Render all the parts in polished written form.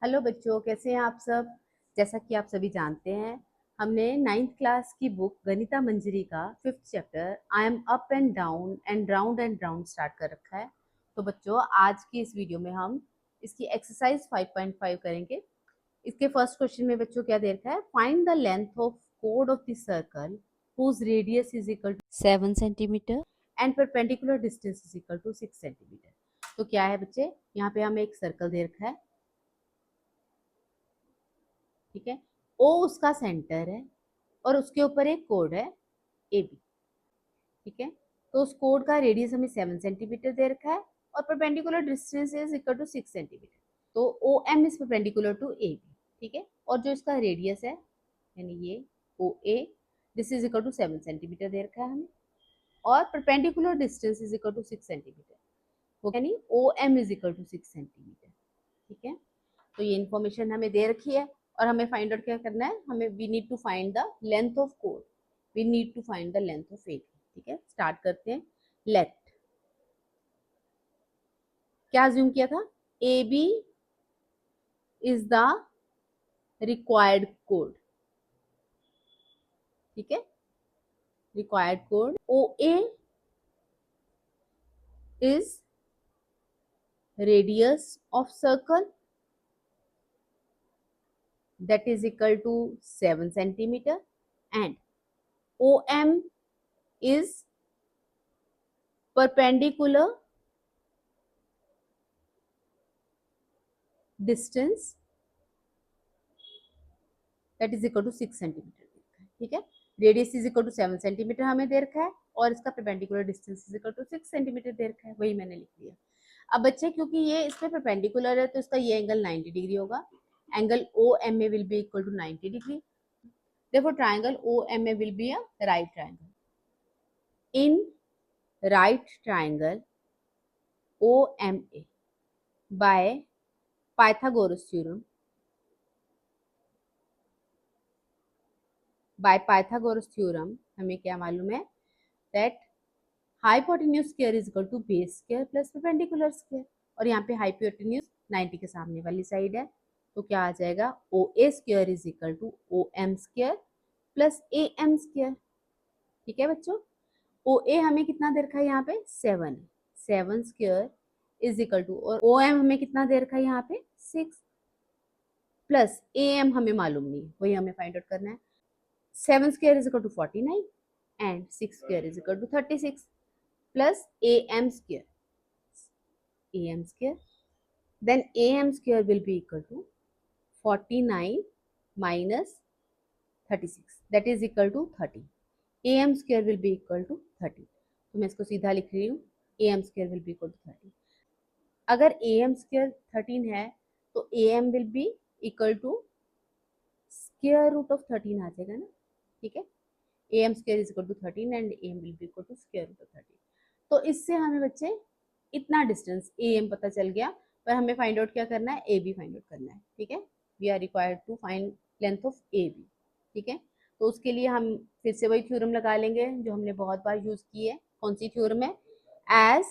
Hello बच्चों, कैसे हैं आप सब। जैसा कि आप सभी जानते हैं, हमने 9th क्लास की बुक गणिता मंजरी का 5th chapter I am up and round start कर रखा है। तो बच्चों, आज की इस वीडियो में हम इसकी एक्सरसाइज 5.5 करेंगे। इसके फर्स्ट क्वेश्चन में बच्चों क्या दे रखा है, फाइंड द लेंथ ऑफ कोड of the circle whose radius is equal to 7 centimetre and perpendicular distance is equal to 6 centimetre. तो क्या है बच्चे, यहाँ पे हमें एक सर्कल दे रखा है, ठीक है। ओ उसका सेंटर है और उसके ऊपर एक कोड है ए बी, ठीक है। तो उस कोड का रेडियस हमें 7 सेंटीमीटर दे रखा है और perpendicular distance is equal to 6 centimetre. तो O M is perpendicular to A B, ठीक है। और जो इसका रेडियस है यानी ये O A, this is equal to 7 centimetre दे रखा है हमें, और perpendicular distance is equal to 6 centimetre, वो यानी O M is equal to 6 centimetre, ठीक है। तो ये इन्फॉर्मेशन हमें दे रखी है और हमें फाइंड आउट क्या करना है, हमें we need to find the length of कोड, we need to find the length of A B, ठीक है। स्टार्ट करते हैं। लेट, क्या अज्यूम किया था, A B is the required कोड, ठीक है। रिक्वायर्ड कोड O A is radius of circle that is equal to 7 centimeter and OM is perpendicular distance that is equal to 6 centimetre, ठीक है। Radius is equal to 7 centimetre हमें दे रखा है और इसका perpendicular distance is equal to 6 centimetre दे रखा है, वही मैंने लिख लिया। अब बच्चे, क्योंकि ये इस पे परपेंडिकुलर है तो इसका ये एंगल 90 डिग्री होगा। Angle O M A will be equal to 90 degree, therefore triangle OMA will be a right triangle. In right triangle OMA by Pythagoras theorem, हमें क्या मालूम है, that hypotenuse square is equal to base square plus perpendicular square, और यहाँ पे hypotenuse 90 के सामने वाली साइड है, तो क्या आ जाएगा, OA square is equal to OM square plus AM square, ठीक है बच्चों। ओ ए हमें कितना दे रखा है यहाँ पे, 7, 7 स्क्वायर इज इक्वल टू, और ओ एम हमें कितना दे रखा है यहाँ पे, 6 प्लस ए एम हमें मालूम नहीं, वही हमें फाइंड आउट करना है। 7 square is equal to 49 and 6 square is equal to 36 plus A M square, then A M square will be equal to 49 minus 36 that is equal to 30, A M square will be equal to 30। तो मैं इसको सीधा लिख रही हूँ, A M square will be equal to 30। अगर A M square 13 है तो A M will be equal to square root of 13 आ जाएगा ना, ठीक है। A M square is equal to 13 and A M will be equal to square root of 13। तो इससे हमें बच्चे इतना डिस्टेंस ए एम पता चल गया, पर हमें फाइंड आउट क्या करना है, ए बी फाइंड आउट करना है, ठीक है। We are required to find length of A B, ठीक है। तो उसके लिए हम फिर से वही थ्योरम लगा लेंगे जो हमने बहुत बार यूज की है। कौन सी थ्योरम है, as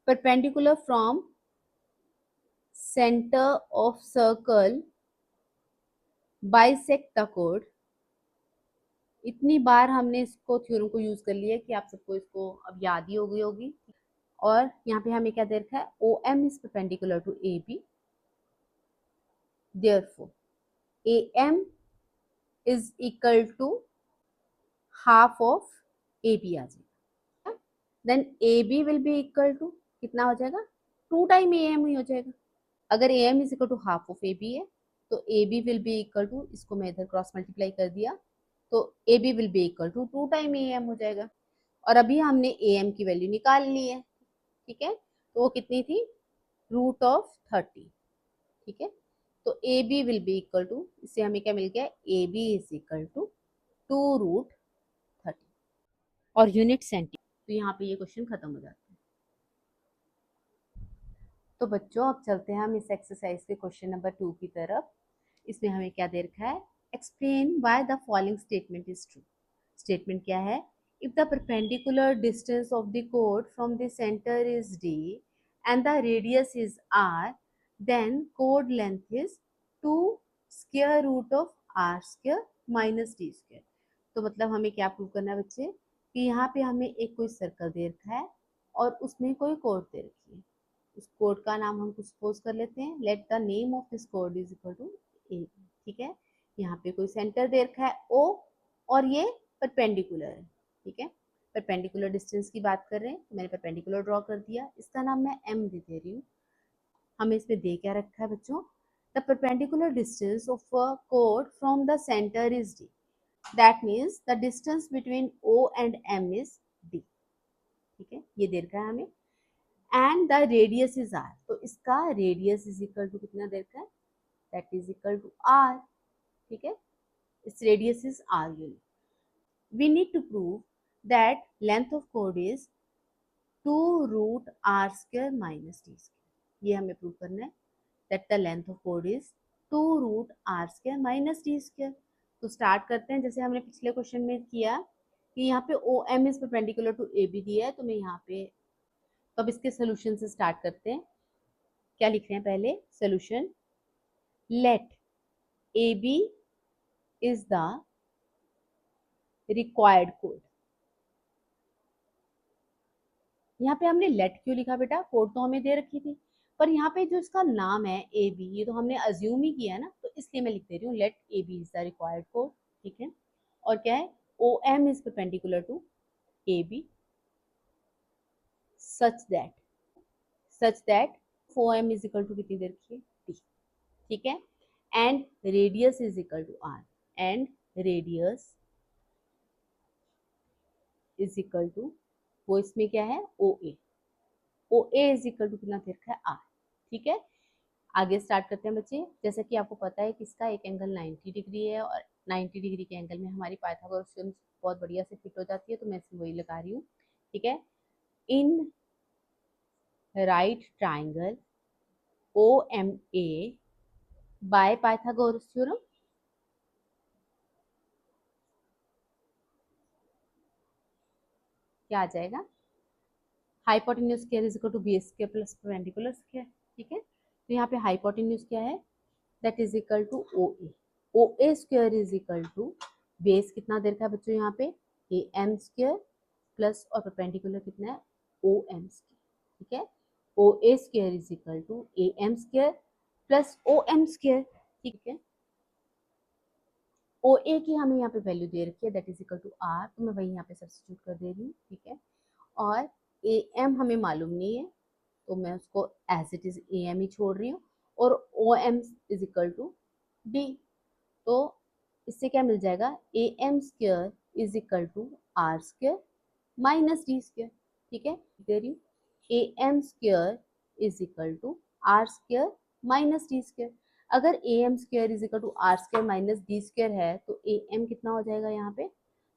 perpendicular from center of circle bisect the chord। इतनी बार हमने इसको थ्योरम को यूज कर लिया कि आप सबको इसको अब याद ही हो गई होगी। और यहाँ पे हमें क्या दे रखा है, O M is perpendicular to A B, therefore A M is equal to half of A B आ जाएगा। Then A B will be equal to कितना हो जाएगा, 2 टाइम ए एम ही हो जाएगा। अगर A M is equal to half of A B है तो A B will be equal to, इसको मैं इधर क्रॉस मल्टीप्लाई कर दिया तो A B will be equal to 2 time A M हो जाएगा। और अभी हमने ए एम की वैल्यू निकाल ली है, ठीक है। तो वो कितनी थी, रूट ऑफ 30, ठीक है। तो A B will be equal to, इससे हमें क्या मिल गया, A B is equal to 2√30 और यूनिट सेंटीमीटर। तो यहाँ पे ये क्वेश्चन खत्म हो जाता है। तो बच्चों, अब चलते हैं हम इस एक्सरसाइज के क्वेश्चन नंबर 2 की तरफ। इसमें हमें क्या दे रखा है, explain why the following statement is true. Statement क्या है, if the perpendicular distance of the कोड from the centre is D and the radius is R, then chord length is 2 square root of r square minus d square। तो मतलब हमें क्या prove करना है बच्चे कि यहाँ पे हमें एक कोई सर्कल दे रखा है और उसमें कोई कोड दे रखी है। उस कोड का नाम हम कुछ सपोज कर लेते हैं, let the name of this कोड इज इक्वल टू ए। ठीक है, यहाँ पे कोई सेंटर दे रखा है ओ और ये परपेंडिकुलर है। ठीक है, परपेंडिकुलर डिस्टेंस की बात कर रहे हैं तो मैंने परपेंडिकुलर ड्रॉ कर दिया, इसका नाम मैं एम दे रही हूँ। हमें इसमें दे क्या रखा है बच्चों, the perpendicular distance of a कोड from the centre is D, that means the distance between O and M is D. ठीक है, ये दे रखा है हमें, and the radius is R, तो इसका रेडियस इज इक्वल टू कितना दे रखा है, that is equal to R. ठीक है, इस radius is R unit. we need to prove that length of chord is 2 root r square minus d square। ये हमें प्रूव करना है that the length of chord is 2 root r square minus d square। तो start करते हैं जैसे हमने पिछले क्वेश्चन में किया कि यहाँ पे O M is perpendicular to A B दिया है, तो मैं यहाँ पे, तो अब इसके सोल्यूशन से स्टार्ट करते हैं। क्या लिख रहे हैं पहले, solution let A B is the required कोड। यहाँ पे हमने लेट क्यों लिखा बेटा, कोड तो हमें दे रखी थी, पर यहाँ पे जो इसका नाम है ए बी, ये तो हमने अज्यूम ही किया है ना, तो इसलिए मैं लिख दे रही हूँ let A B is the required कोड। ठीक है, और क्या है, O M is perpendicular to A B such that O M is equal to कितनी दे रखी है, डी। ठीक है, and radius is equal to R, and radius is equal to, वो इसमें क्या है, O A, O A is equal to कितना दे रखा है, आर। ठीक है, आगे स्टार्ट करते हैं बच्चे। जैसा कि आपको पता है कि इसका एक एंगल 90 डिग्री है और 90 डिग्री के एंगल में हमारी पाइथागोरस थ्योरम बहुत बढ़िया से फिट हो जाती है, तो मैं इसमें वही लगा रही हूँ। ठीक है, in right triangle O M A by Pythagoras theorem, क्या आ जाएगा, hypotenuse square is equal to B square plus perpendicular square. ठीक है, तो यहाँ पे हाइपोटेन्यूज क्या है, that is equal to O A, O A square is equal to base कितना दे रखा है बच्चों यहाँ पे, ए एम स्क्वायर प्लस और परपेंडिकुलर कितना है, ओ एम स्क्वायर। ठीक है, O A square is equal to A M square plus O M square. ठीक है, ओ ए की हमें यहाँ पे वैल्यू दे रखी है, that is equal to R, तो मैं वही यहाँ पे सब्स्टिट्यूट कर दे रही हूँ। ठीक है, और ए एम हमें मालूम नहीं है, तो मैं उसको as it is A M ही छोड़ रही हूँ, और O M is equal to D. तो इससे क्या मिल जाएगा, A M square is equal to R square minus D square. ठीक है, दे रही हूँ A M square is equal to R square minus D square. अगर A M square is equal to R square minus D square है तो A M कितना हो जाएगा यहाँ पे,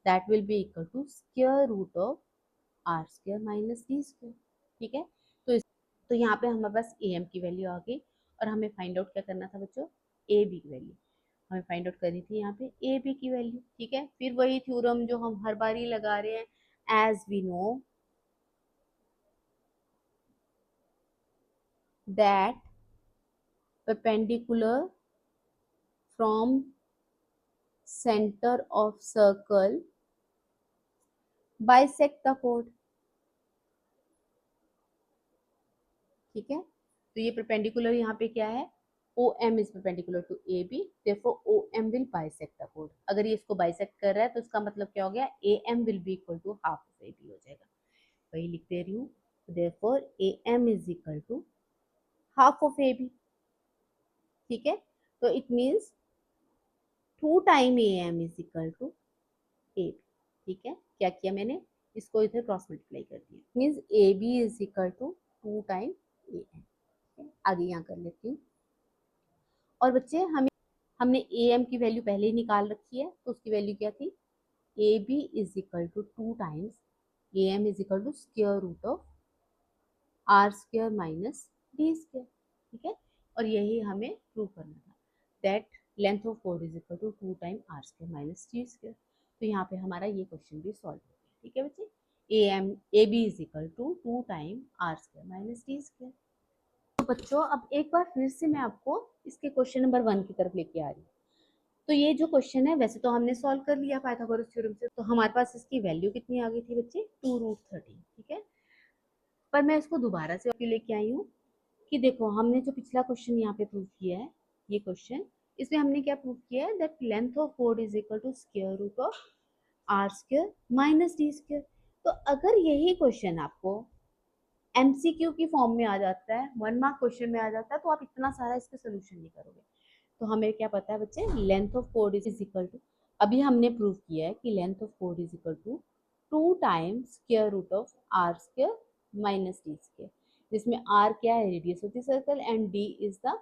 that will be equal to square root of R square minus D square. ठीक है, तो यहाँ पे हमारे पास ए एम की वैल्यू आ गई, और हमें फाइंड आउट क्या करना था बच्चों, ए बी की वैल्यू हमें फाइंड आउट करनी थी, यहाँ पे ए बी की वैल्यू। ठीक है, फिर वही थ्योरम जो हम हर बार ही लगा रहे हैं, as we know that perpendicular from center of circle bisect the chord। ठीक है, तो ये परपेंडिकुलर यहाँ पे क्या है, O M is perpendicular to A B, therefore O M will bisect the कोड। अगर ये इसको बाइसेक्ट कर रहा है तो इसका मतलब क्या हो गया, A M will be equal to half of A B हो जाएगा। वही लिख दे रही हूँ, therefore A M is equal to half of A B. ठीक है, तो it means 2 time A M is equal to A B. ठीक है, क्या किया मैंने, इसको इधर क्रॉस मल्टीप्लाई कर दिया, means A B is equal to 2 time A M. आगे यहाँ कर लेती हूँ, और बच्चे हमने ए एम की वैल्यू पहले ही निकाल रखी है, तो उसकी वैल्यू क्या थी, A B is equal to 2 times A M is equal to square root of R square minus D square. ठीक है, और यही हमें प्रूव करना था, दैट लेंथ ऑफ कोड is equal to 2 time R square minus D square. तो यहाँ पे हमारा ये क्वेश्चन भी सॉल्व हो गया। ठीक है बच्चे, A B is equal to 2 time R square minus D square. बच्चों अब एक बार फिर से मैं आपको इसके क्वेश्चन नंबर 1 की तरफ लेके आ रही हूँ। तो ये जो क्वेश्चन है वैसे तो हमने सॉल्व कर लिया पाइथागोरस थ्योरम से, तो हमारे पास इसकी वैल्यू कितनी आ गई थी बच्चे, 2√13, ठीक है। पर मैं इसको दोबारा से क्यों लेके आई हूँ कि देखो हमने जो पिछला क्वेश्चन यहाँ पे प्रूव किया है, ये क्वेश्चन, इसमें हमने क्या प्रूव किया है, दैट लेंथ ऑफ कोड is equal to square root of R square minus D square. तो अगर यही क्वेश्चन आपको एमसीक्यू की फॉर्म में आ जाता है, 1 मार्क क्वेश्चन में आ जाता है, तो आप इतना सारा इसका सोल्यूशन नहीं करोगे। तो हमें क्या पता है बच्चे, लेंथ ऑफ कोड इज इक्वल टू, अभी हमने प्रूव किया है कि लेंथ ऑफ कोड is equal to 2 times square root of R square minus D square, जिसमें आर क्या है, radius of the circle, and D is the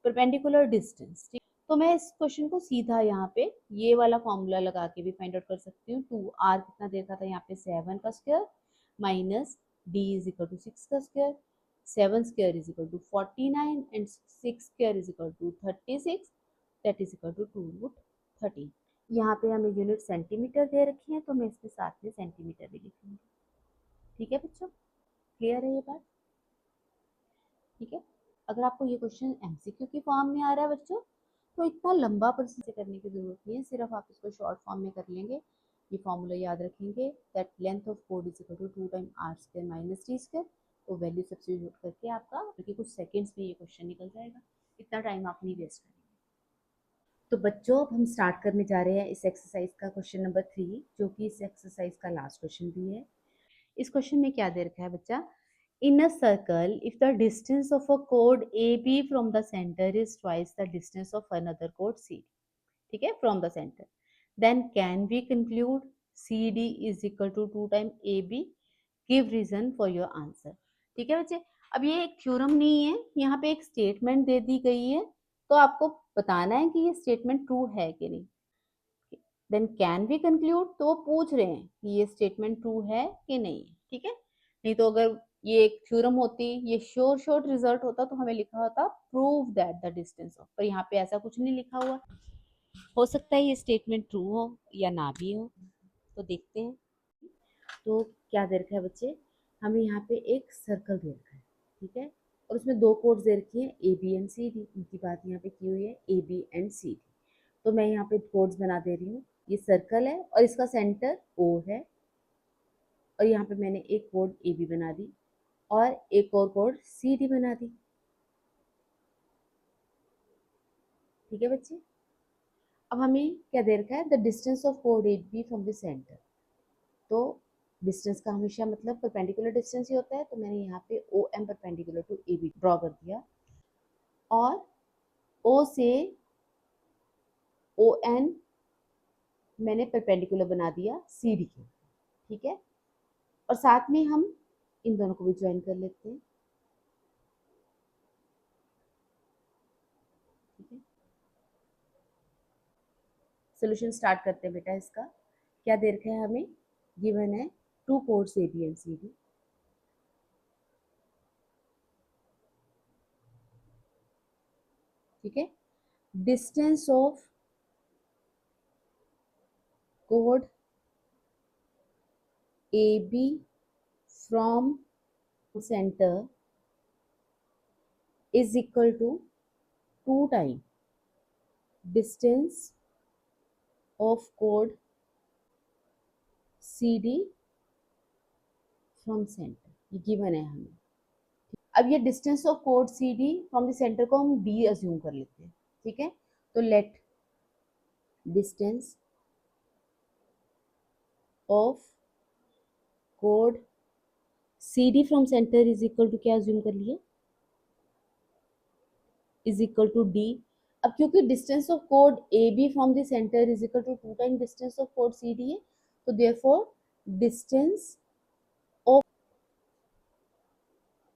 perpendicular distance. तो मैं इस क्वेश्चन को सीधा यहाँ पे ये वाला फॉर्मूला लगा के भी फाइंड आउट कर सकती हूँ। 2r कितना देखा था यहाँ पे, 7 का square minus d is equal to 6 का square, 7 square is equal to 49 and 6 square is equal to 36, that is equal to 2√13। यहाँ पे हमें यूनिट सेंटीमीटर दे रखी है, तो मैं इसके साथ में सेंटीमीटर भी लिखूंगी। ठीक है बच्चों, क्लियर है ये बात? ठीक है। अगर आपको ये क्वेश्चन एमसीक्यू की फॉर्म में आ रहा है बच्चों, तो इतना लंबा प्रोसेस करने की जरूरत नहीं है, सिर्फ आप इसको शॉर्ट फॉर्म में कर लेंगे। ये फॉर्मूला याद रखेंगे, दैट लेंथ ऑफ कोड is equal to 2 time R square minus D square. तो वैल्यू सब्स्टिट्यूट करके आपका क्योंकि कुछ सेकंड्स में ये क्वेश्चन निकल जाएगा, इतना टाइम आप नहीं वेस्ट करेंगे। तो बच्चों अब हम स्टार्ट करने जा रहे हैं इस एक्सरसाइज का क्वेश्चन नंबर 3, जो कि इस एक्सरसाइज का लास्ट क्वेश्चन भी है। इस क्वेश्चन में क्या दे रखा है बच्चा, in a circle if the distance of a chord AB from the center is twice the distance of another chord CD, ठीक है, from the center, then can we conclude CD is equal to 2 times AB, give reason for your answer। ठीक है बच्चे, अब ये एक theorem नहीं है, यहाँ पे एक स्टेटमेंट दे दी गई है, तो आपको बताना है कि ये स्टेटमेंट ट्रू है कि नहीं। देन कैन वी कंक्लूड, तो वो पूछ रहे हैं कि ये स्टेटमेंट ट्रू है कि नहीं, ठीक है। नहीं तो अगर ये एक थ्योरम होती, ये श्योर शॉर्ट रिजल्ट होता, तो हमें लिखा होता prove that the distance of, पर यहाँ पे ऐसा कुछ नहीं लिखा हुआ। हो सकता है ये स्टेटमेंट ट्रू हो या ना भी हो, तो देखते हैं। तो क्या दे रखा है बच्चे, हमें यहाँ पे एक सर्कल दे रखा है, ठीक है, और उसमें 2 कोड्स दे रखी है A B and C D, उनकी बात यहाँ पे की हुई है A B and C D. तो मैं यहाँ पे कोड्स बना दे रही हूँ, ये सर्कल है और इसका सेंटर ओ है, और यहाँ पे मैंने एक कोड ए बी बना दी और एक और कोड सी डी बना दी। ठीक है बच्चे, अब हमें क्या दे रखा है, द डिस्टेंस ऑफ कोड A B from the centre. तो डिस्टेंस का हमेशा मतलब परपेंडिकुलर डिस्टेंस ही होता है, तो मैंने यहाँ पे O M perpendicular to A B draw कर दिया, और ओ से ओ एन मैंने परपेंडिकुलर बना दिया सी डी के, ठीक है, और साथ में हम इन दोनों को भी ज्वाइन कर लेते हैं। ठीक है, सोल्यूशन स्टार्ट करते हैं बेटा। इसका क्या दे रखा है हमें, गिवन है 2 chords A B and C D. ठीक है, डिस्टेंस ऑफ कोड A B from centre is equal to 2 times distance of chord CD from center, ये गिवन है हमें। अब ये डिस्टेंस ऑफ कोड CD फ्रॉम द सेंटर को हम D अज्यूम कर लेते हैं। ठीक है, तो लेट डिस्टेंस ऑफ कोड CD from centre is equal to क्या अज्यूम कर लिए, इज इक्वल टू D। अब क्योंकि डिस्टेंस ऑफ कोड AB from the centre is equal to 2 time distance of कोड CD है, तो देयरफॉर डिस्टेंस ऑफ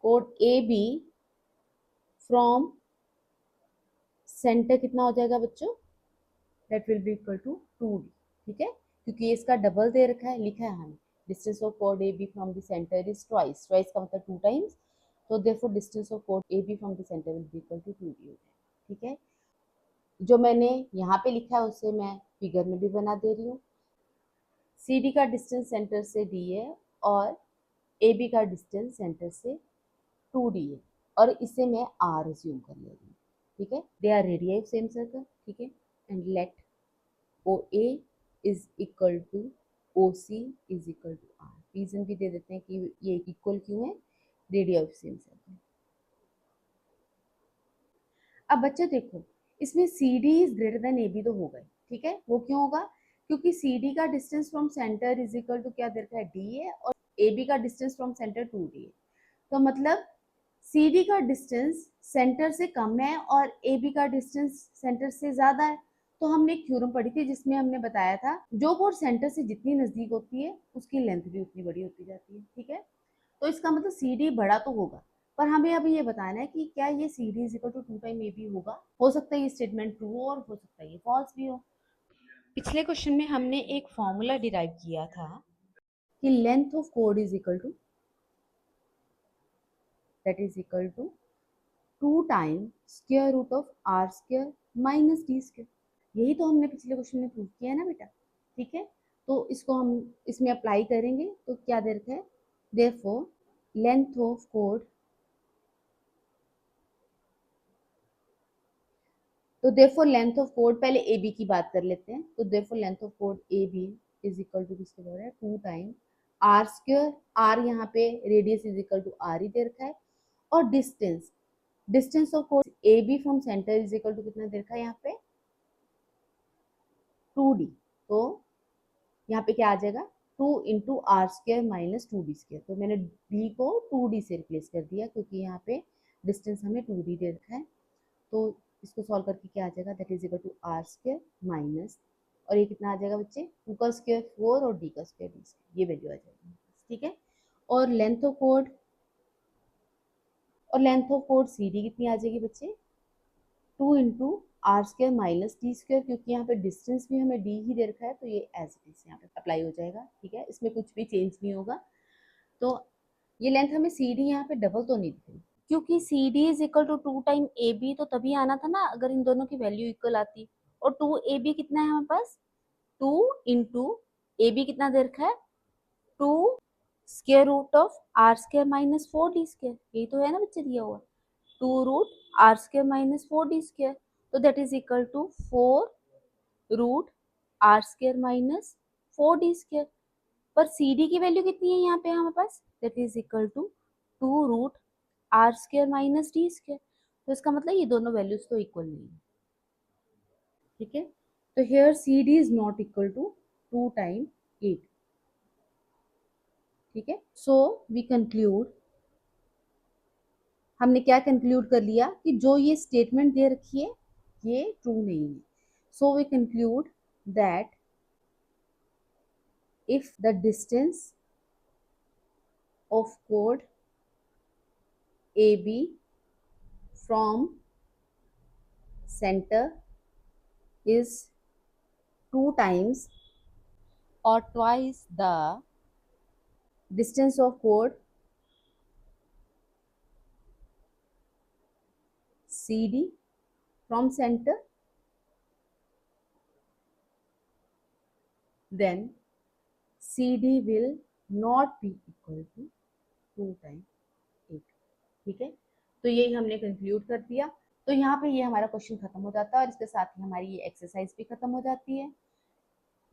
कोड AB फ्रॉम सेंटर कितना हो जाएगा बच्चों, that will be equal to 2D। ठीक है, क्योंकि इसका डबल दे रखा है, लिखा है हमें डिस्टेंस ऑफ कोड AB from the centre is twice, twice का मतलब 2 टाइम्स, तो देयरफॉर डिस्टेंस ऑफ कोड AB from the centre will be equal to 2D हो जाएगा। ठीक है, जो मैंने यहाँ पे लिखा है उसे मैं फिगर में भी बना दे रही हूँ। CD का डिस्टेंस सेंटर से D है और AB का डिस्टेंस सेंटर से 2D है। और इसे मैं आर अज्यूम कर ले रही हूँ, ठीक है। They are radii of same circle, ठीक है। And let O A is equal to O C is equal to R. Reason भी दे देते हैं कि ये इक्वल क्यों है, रेडियाई ऑफ सेम सर्कल। अब बच्चे देखो, इसमें C D is greater than A B तो हो गए, ठीक है। वो क्यों होगा, क्योंकि सी डी का distance from centre is equal to क्या दे रखा है, डी है, और ए बी का डिस्टेंस फ्रॉम सेंटर 2d है। तो मतलब सी डी का डिस्टेंस सेंटर से कम है और ए बी का डिस्टेंस सेंटर से ज्यादा है। तो हमने एक थ्योरम पढ़ी थी जिसमें हमने बताया था जो कोड सेंटर से जितनी नजदीक होती है उसकी लेंथ भी उतनी बड़ी होती जाती है, ठीक है। तो इसका मतलब सी डी बड़ा तो होगा, पर हमें अभी ये बताना है कि क्या ये C D is equal to 2 time A B होगा। हो सकता है ये स्टेटमेंट ट्रू हो और हो सकता है ये फॉल्स भी हो। पिछले क्वेश्चन में हमने एक फॉर्मूला डिराइव किया था कि लेंथ ऑफ कोड is equal to, that is equal to 2 time square root of R square minus D square. यही तो हमने पिछले क्वेश्चन में प्रूव किया है ना बेटा, ठीक है। तो इसको हम इसमें अप्लाई करेंगे तो क्या दे रखा है, देयरफॉर लेंथ ऑफ कोड, तो देयरफॉर लेंथ ऑफ कोड, पहले ए बी की बात कर लेते हैं। तो देयरफॉर लेंथ ऑफ कोड A B is equal to किसके बराबर है, 2 टाइम आर स्क्वायर, आर यहाँ पे radius is equal to R ही दे रखा है, और डिस्टेंस, डिस्टेंस ऑफ कोड A B from centre is equal to कितना दे रखा है यहाँ पे, 2d। तो यहाँ पे क्या आ जाएगा, 2 into R square minus 2d square. तो मैंने d को 2d से रिप्लेस कर दिया क्योंकि यहाँ पे डिस्टेंस हमें 2d दे रखा है। तो इसको सॉल्व करके क्या आ जाएगा, that is equal to R square minus, और ये कितना आ जाएगा बच्चे, 2 का स्क्वायर 4 और d का स्क्वायर d स्क्वायर, ये वैल्यू आ जाएगी, ठीक है। और लेंथ ऑफ कोड, और लेंथ ऑफ कोड सी डी कितनी आ जाएगी बच्चे, 2 into R square minus D square, क्योंकि यहाँ पे डिस्टेंस भी हमें डी ही दे रखा है तो ये एज इट इज यहाँ पे अप्लाई हो जाएगा, ठीक है। इसमें कुछ भी चेंज नहीं होगा। तो ये लेंथ हमें सी डी यहाँ पे डबल तो नहीं दिख रही, क्योंकि C D is equal to 2 time A B, तो तभी आना था ना अगर इन दोनों की वैल्यू इक्वल आती। और 2 ए बी कितना है हमारे पास, 2 इंटू ए बी कितना दे रखा है, 2 square root of R square minus 4d square, यही तो है ना बच्चे दिया हुआ, 2 root R square minus 4d square. तो that is equal to 4 root R square minus 4d square. पर सी डी की वैल्यू कितनी है यहाँ पे हमारे पास, that is equal to 2 root R square minus D square. तो इसका मतलब ये दोनों वैल्यूज तो इक्वल नहीं है, ठीक है। तो here C D is not equal to 2 time 8, ठीक है। सो वी कंक्लूड, हमने क्या कंक्लूड कर लिया कि जो ये स्टेटमेंट दे रखी है ये ट्रू नहीं है। So we conclude that if the distance of chord AB from center is 2 times or twice the distance of chord CD from center, then CD will not be equal to 2 times 8, ठीक है। तो यही हमने conclude कर दिया। तो यहाँ पे ये हमारा क्वेश्चन खत्म हो जाता है और इसके साथ ही हमारी ये एक्सरसाइज भी खत्म हो जाती है।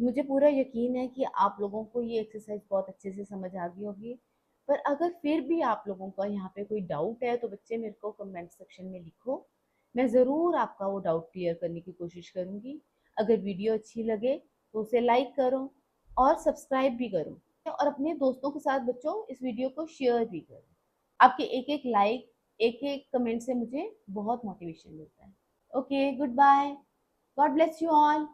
मुझे पूरा यकीन है कि आप लोगों को ये एक्सरसाइज बहुत अच्छे से समझ आ गई होगी। पर अगर फिर भी आप लोगों का यहाँ पे कोई डाउट है तो बच्चे मेरे को कमेंट सेक्शन में लिखो, मैं ज़रूर आपका वो डाउट क्लियर करने की कोशिश करूँगी। अगर वीडियो अच्छी लगे तो उसे लाइक करो और सब्सक्राइब भी करो, और अपने दोस्तों के साथ बच्चों इस वीडियो को शेयर भी करो। आपके एक एक लाइक, एक एक कमेंट से मुझे बहुत मोटिवेशन मिलता है। Okay, good bye, God bless you all.